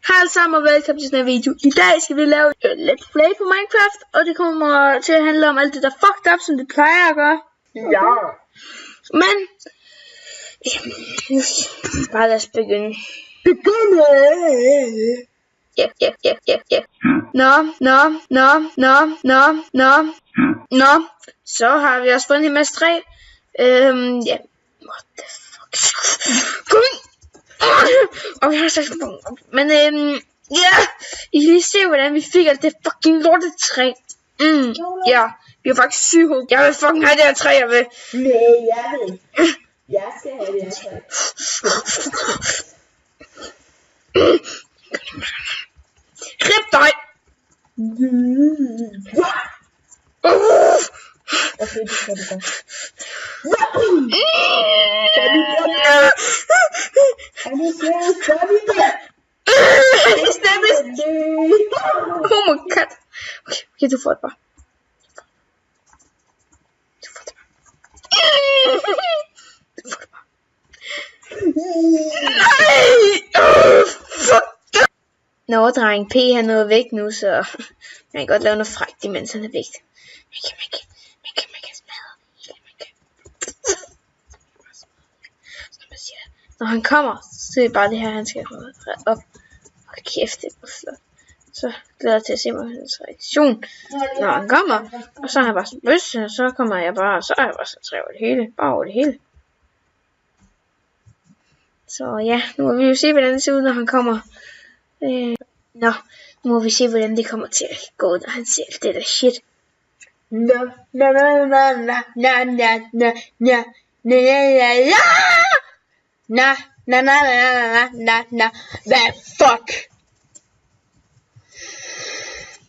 Hej alle sammen og velkommen til den her video. I dag skal vi lave et let's play på Minecraft, og det kommer til at handle om alt det der fucked up, som det plejer at gøre. Ja. Men bare lad os begynde. Ja. Nå. Så har vi også fundet en masse træ. Ja. What the fuck? Kom ind! Okay, men ja, I kan lige se hvordan vi fik alt det fucking lortetræ. Ja, vi er faktisk syge. Jeg vil fucking have det her træ, jeg vil. Nej, jeg vil. Jeg skal have det her træ. Rip dig! Okay, det skal det godt. Oh my god. Okay, du får det bare. Du får det bare. Nej! Fuck. Nå, dreng, P han er væk nu, så man kan godt lave noget frækt, imens han er væk. Man kan smadre det. Når han kommer, så er det bare det her, han skal holde op. Hold kæft, det er flot. Så glæder jeg til at se mig hans reaktion, når han kommer. Og så er han bare sådan bøs, og så kommer jeg bare, så er jeg bare så træ over det hele. Bare over det hele. Så ja, nu må vi jo se, hvordan det ser ud, når han kommer. Nå, nu må vi se, hvordan det kommer til at gå, når han ser alt det der shit. Hvad fuck?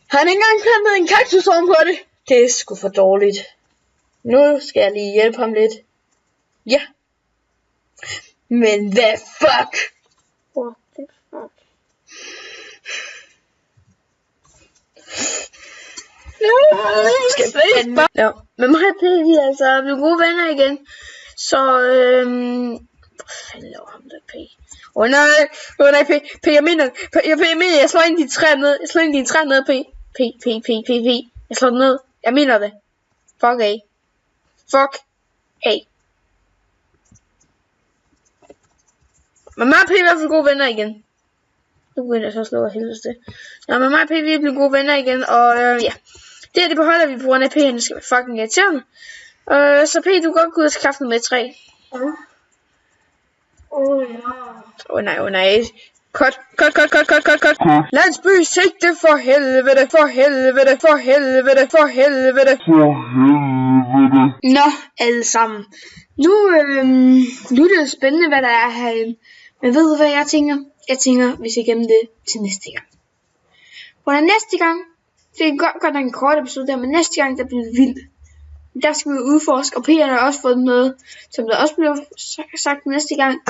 Han har ikke engang plantet en kaktus oven på det. Det er sgu for dårligt. Nu skal jeg lige hjælpe ham lidt. Ja. Men hvad fuck? What the fuck? Ja, men mig og P, vi er altså blevet gode venner igen. Så hvor fanden laver ham der P? Åh nej, P, jeg mener, jeg slår ind de træer ned. Jeg slår ind de træer ned, P. Jeg slår den ned. Jeg mener det. Fuck af. Fuck af. Men mig og P er i hvert fald gode venner igen. Nu begynder jeg så at slå af helvede til. Ja, men mig og P vi er blevet gode venner igen, og ja. Det beholder vi på grund af P, han skal være fucking irriterende. Så P, du kan godt gå ud og skaffe noget med træ. Åh nej. Cut. Landsby, sigte for helvede. Nå, alle sammen. Nu er det spændende, hvad der er herinde. Men ved du, hvad jeg tænker? Jeg tænker, vi skal gemme det til næste gang. For næste gang, det er godt nok en kort episode der, men næste gang, der bliver det vildt. Der skal vi udforske, og Peter har også fået noget, som der også bliver sagt næste gang.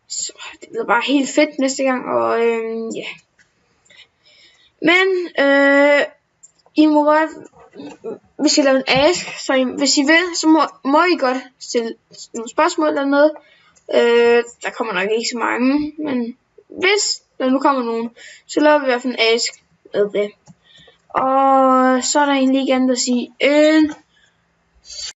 Så det bliver bare helt fedt næste gang, og ja. Men, I må godt, vi skal lave en ask, så hvis I vil, så må I godt stille nogle spørgsmål eller noget. Der kommer nok ikke så mange, men hvis der nu kommer nogen, så laver vi i hvert fald en ask med det. Og så er der egentlig ikke andet at sige